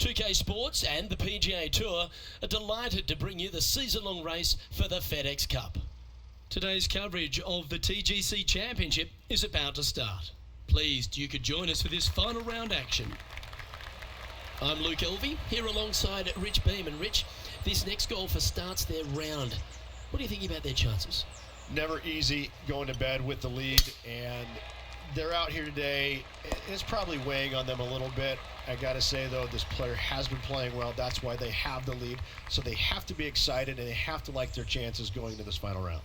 2K Sports and the PGA Tour are delighted to bring you the season-long race for the FedEx Cup. Today's coverage of the TGC Championship is about to start. Pleased you could join us for this final round action. I'm Luke Elvey, here alongside Rich Beam. And Rich, this next golfer starts their round. What do you think about their chances? Never easy going to bed with the lead, and they're out here today. It's probably weighing on them a little bit. I gotta say though, this player has been playing well. That's why they have the lead. So they have to be excited and they have to like their chances going into this final round.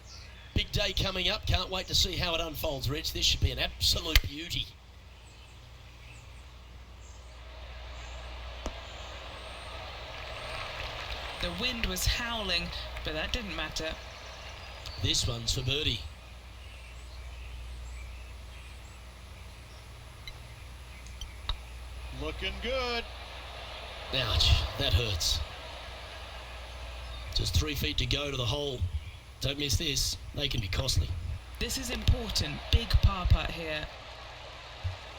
Big day coming up. Can't wait to see how it unfolds, Rich. This should be an absolute beauty. The wind was howling, but that didn't matter. This one's for birdie. Looking good. Ouch, that hurts. Just 3 feet to go to the hole. Don't miss this. They can be costly. This is important. Big par putt here.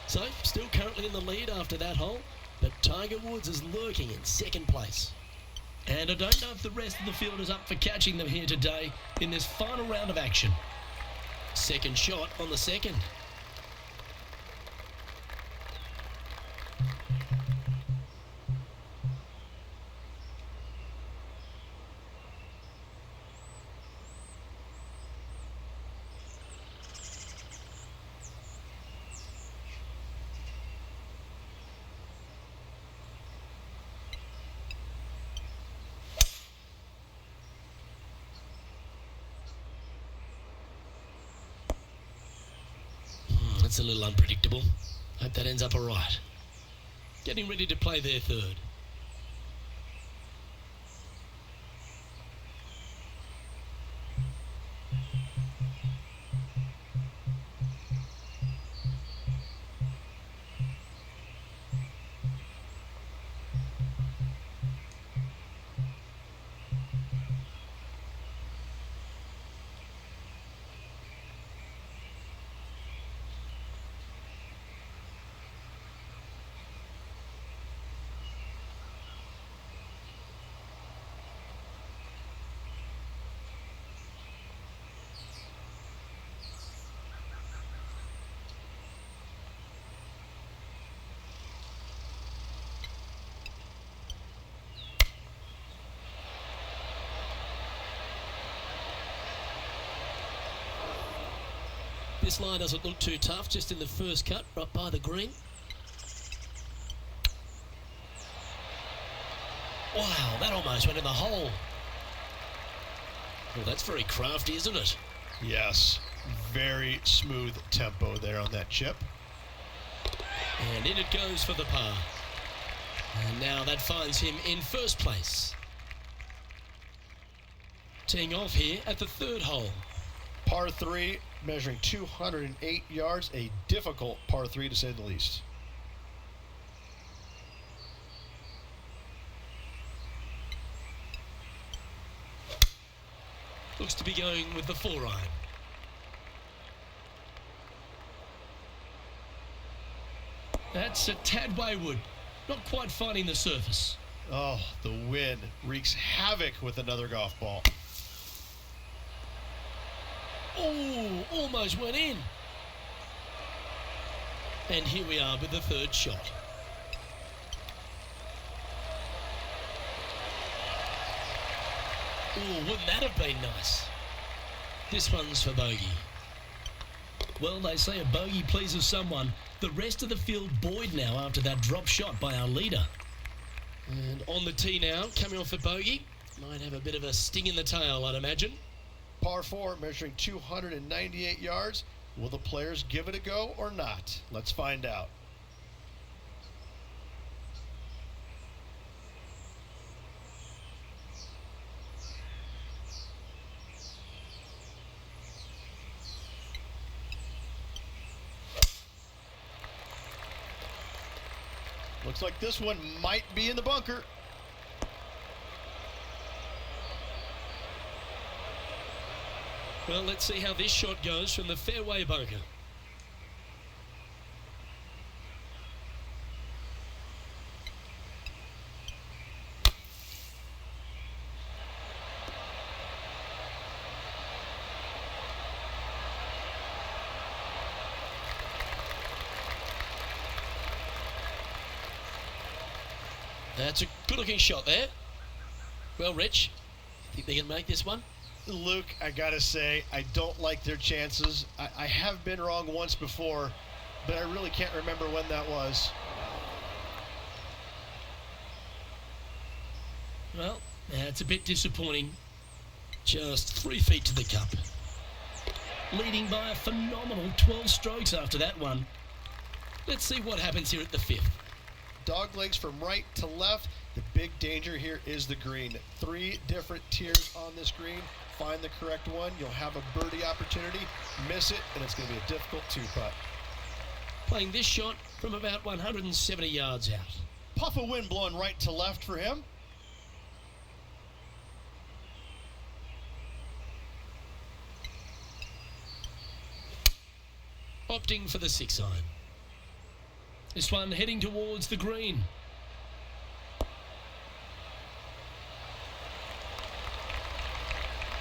So, still currently in the lead after that hole, but Tiger Woods is lurking in second place. And I don't know if the rest of the field is up for catching them here today in this final round of action. Second shot on the second. That's a little unpredictable. Hope that ends up all right. Getting ready to play their third. This line doesn't look too tough, just in the first cut, right by the green. Wow, that almost went in the hole. Well, that's very crafty, isn't it? Yes, very smooth tempo there on that chip. And in it goes for the par. And now that finds him in first place. Teeing off here at the third hole. Par 3, measuring 208 yards, a difficult par 3 to say the least. Looks to be going with the 4-iron. That's a tad wayward, not quite finding the surface. Oh, the wind wreaks havoc with another golf ball. Oh, almost went in. And here we are with the third shot. Oh, wouldn't that have been nice? This one's for bogey. Well, they say a bogey pleases someone. The rest of the field buoyed now after that drop shot by our leader. And on the tee now, coming off a bogey. Might have a bit of a sting in the tail, I'd imagine. Par 4, measuring 298 yards. Will the players give it a go or not? Let's find out. Looks like this one might be in the bunker. Well, let's see how this shot goes from the fairway bunker. That's a good-looking shot there. Well, Rich, think they can make this one? Luke, I gotta say, I don't like their chances. I have been wrong once before, but I really can't remember when that was. Well, that's a bit disappointing. Just 3 feet to the cup. Leading by a phenomenal 12 strokes after that one. Let's see what happens here at the 5th. Dog legs from right to left. The big danger here is the green. 3 different tiers on this green. Find the correct one. You'll have a birdie opportunity. Miss it, and it's going to be a difficult 2-putt. Playing this shot from about 170 yards out. Puff of wind blowing right to left for him. Opting for the 6 iron. This one heading towards the green.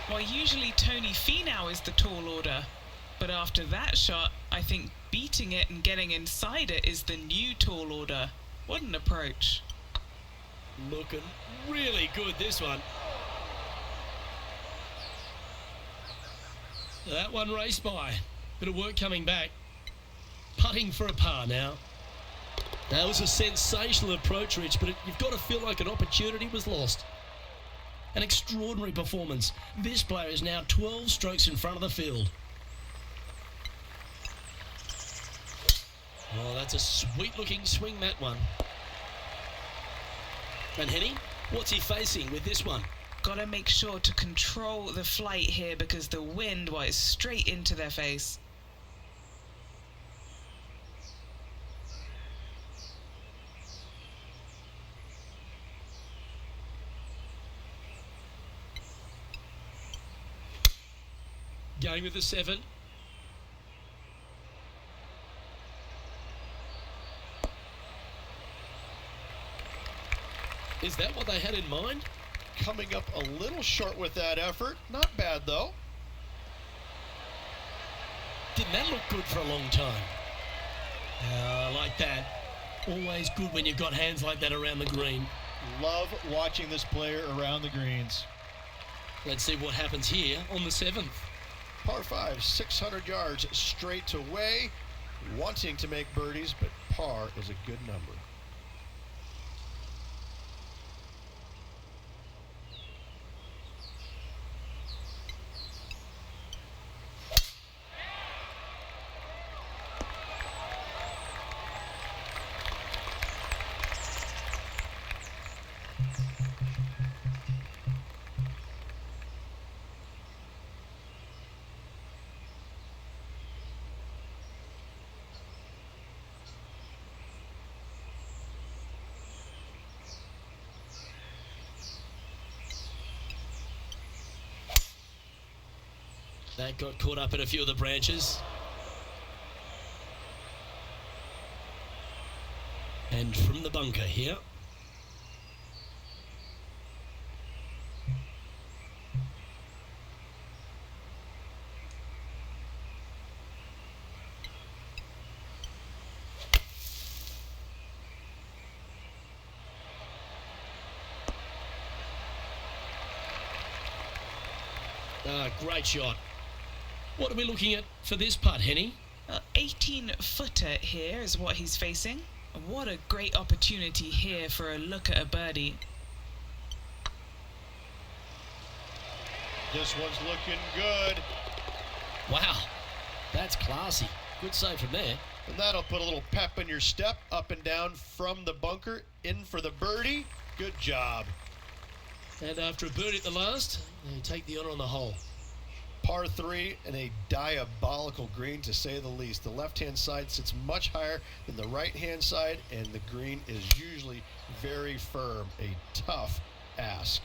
Well, usually Tony Finau is the tall order, but after that shot, I think beating it and getting inside it is the new tall order. What an approach. Looking really good, this one. That one raced by. Bit of work coming back. Putting for a par now. That was a sensational approach, Rich, but you've got to feel like an opportunity was lost. An extraordinary performance. This player is now 12 strokes in front of the field. Oh, that's a sweet-looking swing, that one. And Henny, what's he facing with this one? Got to make sure to control the flight here because the wind is straight into their face. Going with the 7. Is that what they had in mind? Coming up a little short with that effort. Not bad, though. Didn't that look good for a long time? I like that. Always good when you've got hands like that around the green. Love watching this player around the greens. Let's see what happens here on the 7th. Par 5, 600 yards straight away. Wanting to make birdies, but par is a good number. That got caught up in a few of the branches. And from the bunker here. Great shot. What are we looking at for this putt, Henny? 18-footer here is what he's facing. What a great opportunity here for a look at a birdie. This one's looking good. Wow, that's classy. Good save from there. And that'll put a little pep in your step, up and down from the bunker, in for the birdie. Good job. And after a birdie at the last, they take the honour on the hole. Par 3 and a diabolical green, to say the least. The left-hand side sits much higher than the right-hand side, and the green is usually very firm. A tough ask.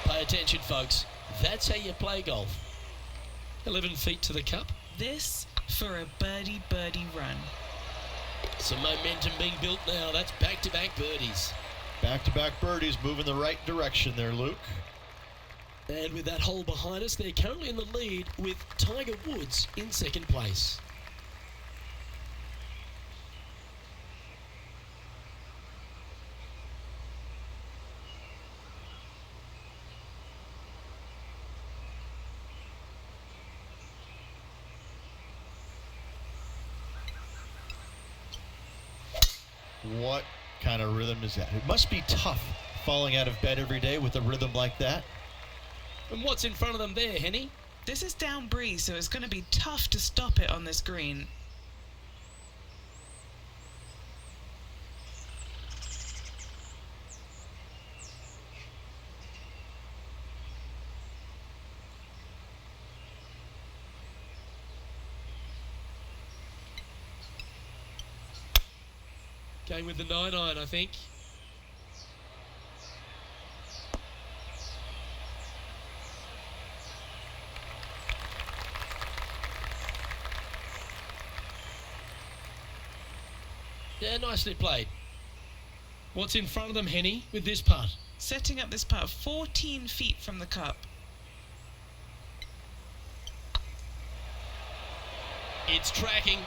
Pay attention, folks. That's how you play golf. 11 feet to the cup. This for a birdie run. Some momentum being built now. That's back-to-back birdies. Back-to-back birdies, moving the right direction there, Luke. And with that hole behind us, they're currently in the lead with Tiger Woods in second place. What kind of rhythm is that? It must be tough falling out of bed every day with a rhythm like that. And what's in front of them there, Henny? This is down breeze, so it's going to be tough to stop it on this green. Going with the 9-iron, I think. Yeah, nicely played. What's in front of them, Henny, with this putt? Setting up this putt 14 feet from the cup. It's tracking.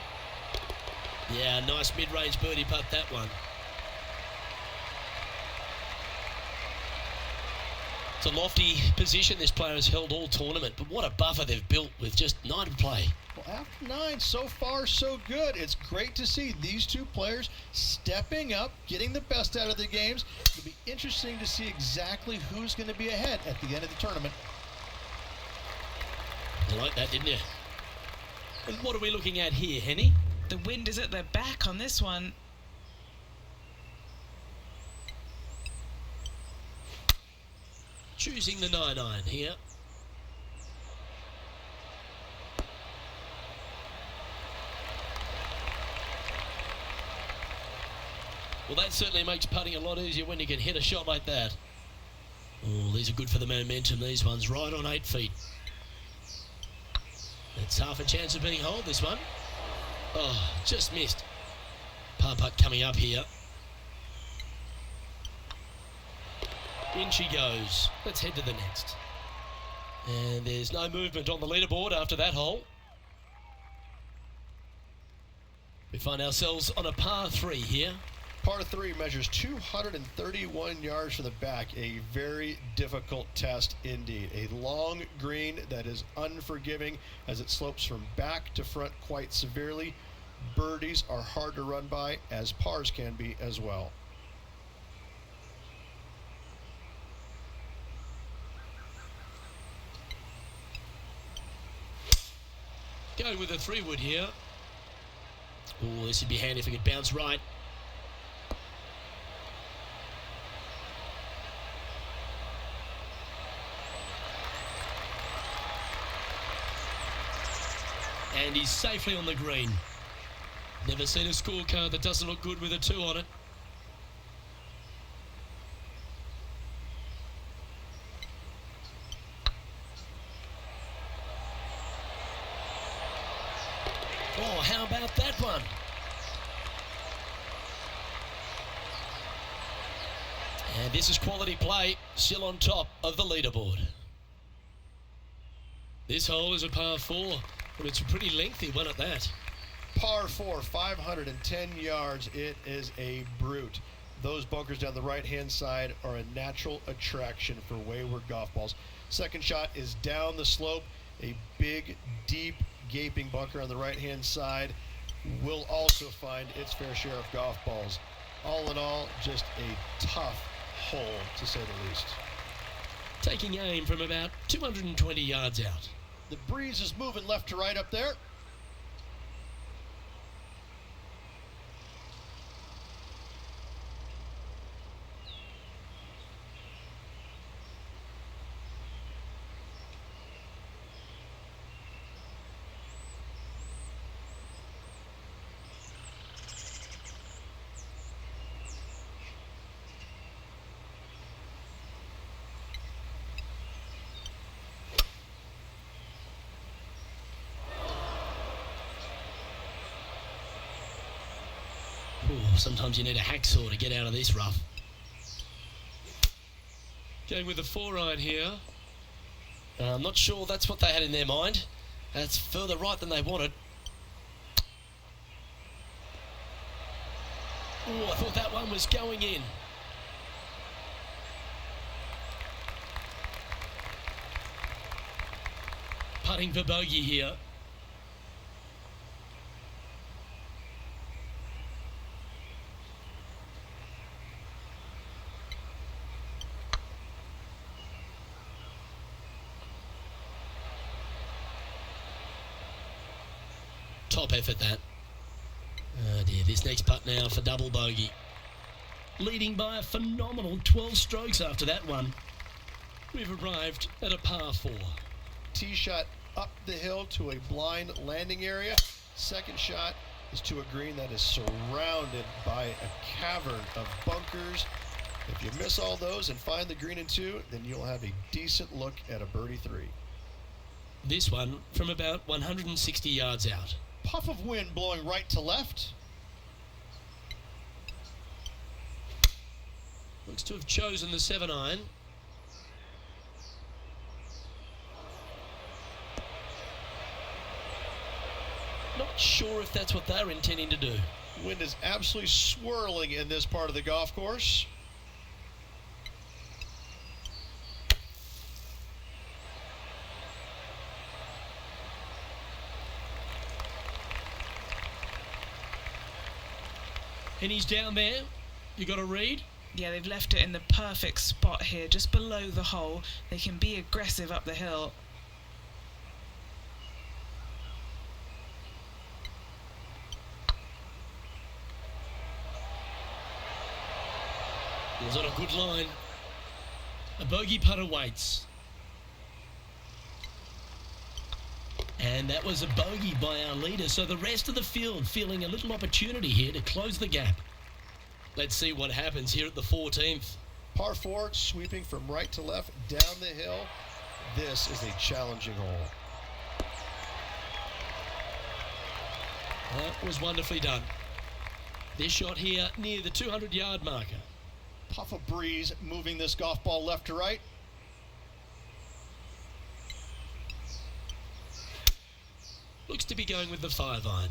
Yeah, nice mid-range birdie putt, that one. It's a lofty position this player has held all tournament, but what a buffer they've built with just 9 to play. Well, after 9, so far so good. It's great to see these two players stepping up, getting the best out of the games. It'll be interesting to see exactly who's going to be ahead at the end of the tournament. You like that, didn't you? And what are we looking at here, Henny? The wind is at their back on this one. Choosing the 9-iron here. Well, that certainly makes putting a lot easier when you can hit a shot like that. Oh, these are good for the momentum, these ones, right on 8 feet. That's half a chance of being holed, this one. Oh, just missed. Par putt coming up here. In she goes. Let's head to the next. And there's no movement on the leaderboard after that hole. We find ourselves on a par 3 here. Par 3 measures 231 yards from the back. A very difficult test indeed. A long green that is unforgiving as it slopes from back to front quite severely. Birdies are hard to run by, as pars can be as well. Going with a 3-wood here. Oh, this would be handy if we could bounce right. And he's safely on the green. Never seen a scorecard that doesn't look good with a 2 on it. Oh, how about that one? And this is quality play, still on top of the leaderboard. This hole is a par 4, but it's a pretty lengthy one at that. Par 4, 510 yards. It is a brute. Those bunkers down the right-hand side are a natural attraction for wayward golf balls. Second shot is down the slope. A big, deep, gaping bunker on the right-hand side will also find its fair share of golf balls. All in all, just a tough hole, to say the least. Taking aim from about 220 yards out. The breeze is moving left to right up there. Ooh, sometimes you need a hacksaw to get out of this rough. Going with the 4-iron here. I'm not sure that's what they had in their mind. That's further right than they wanted. Oh, I thought that one was going in. Putting for bogey here. Top effort, that. Oh dear, this next putt now for double bogey. Leading by a phenomenal 12 strokes after that one. We've arrived at a par 4. Tee shot up the hill to a blind landing area. Second shot is to a green that is surrounded by a cavern of bunkers. If you miss all those and find the green in 2, then you'll have a decent look at a birdie 3. This one from about 160 yards out. Puff of wind blowing right to left. Looks to have chosen the 7-iron. Not sure if that's what they're intending to do. Wind is absolutely swirling in this part of the golf course. And he's down there. You got to read. Yeah, they've left it in the perfect spot here, just below the hole. They can be aggressive up the hill. It was on a good line. A bogey putter waits. And that was a bogey by our leader, so the rest of the field feeling a little opportunity here to close the gap. Let's see what happens here at the 14th. Par 4, sweeping from right to left down the hill. This is a challenging hole. That was wonderfully done. This shot here near the 200-yard marker. Puff of breeze moving this golf ball left to right. Looks to be going with the 5-iron.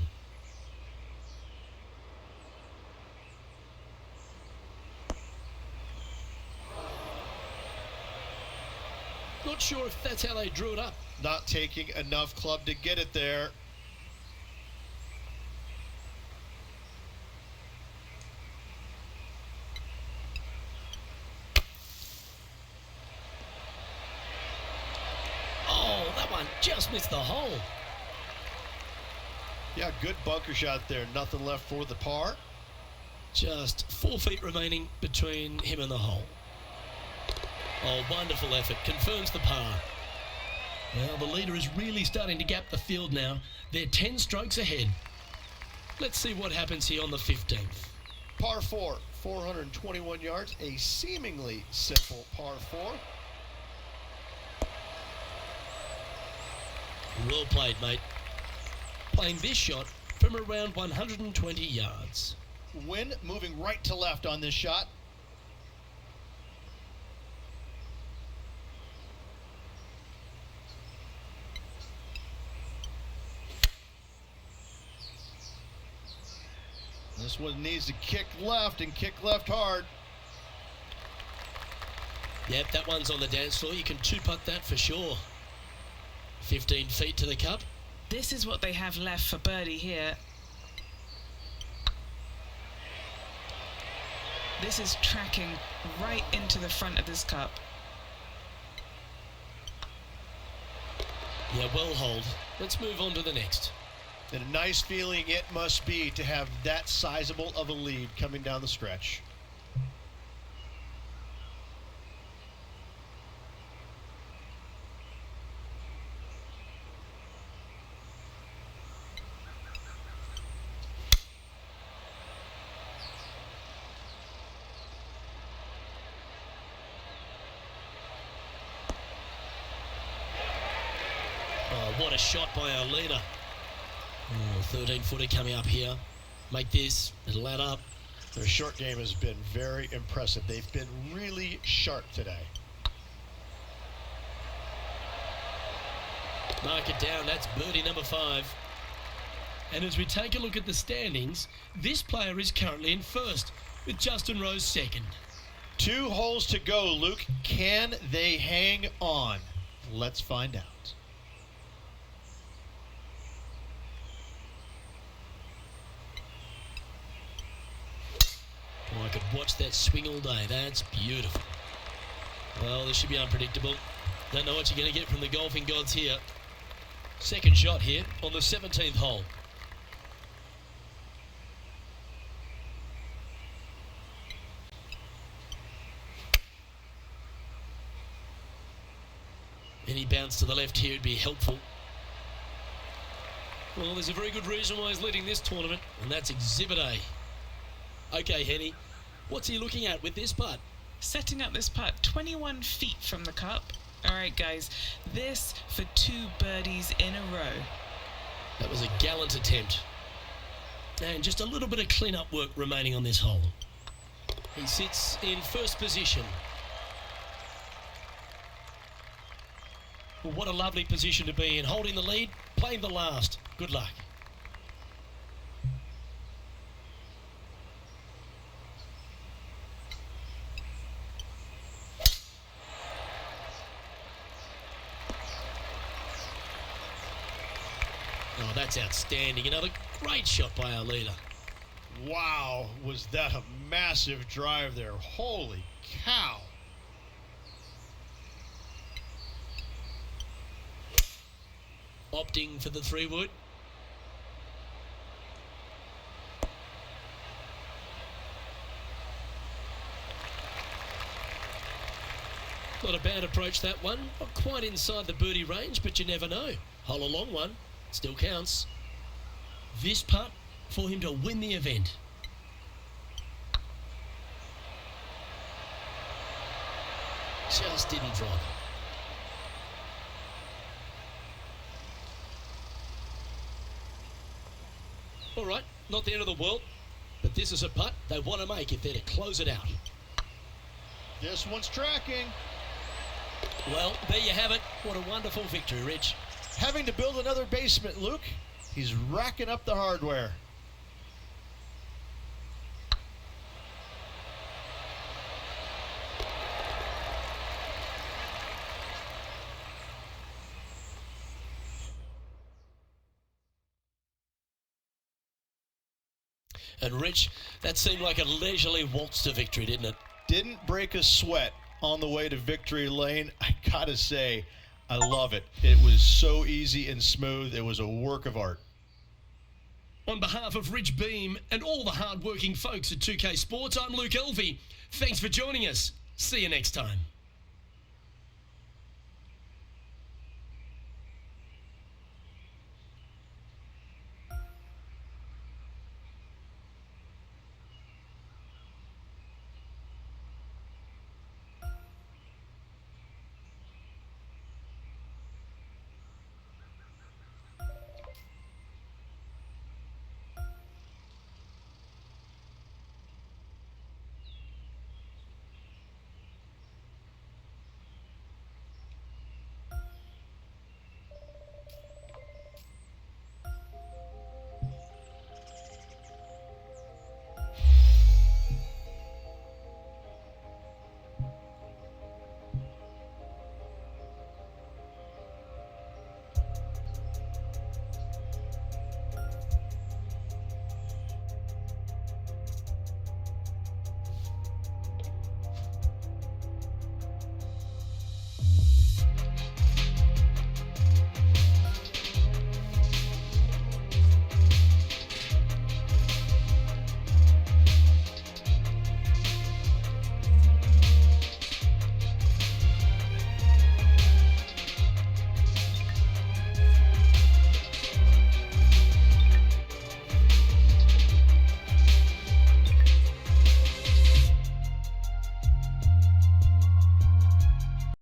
Not sure if that's how they drew it up. Not taking enough club to get it there. Oh, that one just missed the hole. Yeah, good bunker shot there. Nothing left for the par. Just 4 feet remaining between him and the hole. Oh, wonderful effort. Confirms the par. Well, the leader is really starting to gap the field now. They're 10 strokes ahead. Let's see what happens here on the 15th. Par 4, 421 yards. A seemingly simple par 4. Well played, mate. Playing this shot from around 120 yards. Wind moving right to left on this shot. This one needs to kick left and kick left hard. Yep, that one's on the dance floor. You can 2-putt that for sure. 15 feet to the cup. This is what they have left for birdie here. This is tracking right into the front of this cup. Yeah, well holed. Let's move on to the next. And a nice feeling it must be to have that sizable of a lead coming down the stretch. Oh, what a shot by our leader. 13-footer coming up here. Make this. It'll add up. Their short game has been very impressive. They've been really sharp today. Mark it down. That's birdie number 5. And as we take a look at the standings, this player is currently in first, with Justin Rose second. 2 holes to go, Luke. Can they hang on? Let's find out. Oh, I could watch that swing all day. That's beautiful. Well, this should be unpredictable. Don't know what you're going to get from the golfing gods here. Second shot here on the 17th hole. Any bounce to the left here would be helpful. Well, there's a very good reason why he's leading this tournament, and that's Exhibit A. Okay, Henny, what's he looking at with this putt? Setting up this putt 21 feet from the cup. All right, guys, this for 2 birdies in a row. That was a gallant attempt. And just a little bit of clean-up work remaining on this hole. He sits in first position. Well, what a lovely position to be in. Holding the lead, playing the last. Good luck. Oh, that's outstanding. Another great shot by our leader. Wow, was that a massive drive there. Holy cow. Opting for the 3-wood. Not a bad approach, that one. Not quite inside the birdie range, but you never know. Hole a long one. Still counts. This putt for him to win the event. Just didn't drop. All right, not the end of the world, but this is a putt they want to make if they're to close it out. This one's tracking. Well, there you have it. What a wonderful victory, Rich. Having to build another basement, Luke. He's racking up the hardware. And Rich, that seemed like a leisurely waltz to victory, didn't it? Didn't break a sweat on the way to victory lane. I gotta say, I love it. It was so easy and smooth. It was a work of art. On behalf of Rich Beam and all the hard-working folks at 2K Sports, I'm Luke Elvey. Thanks for joining us. See you next time.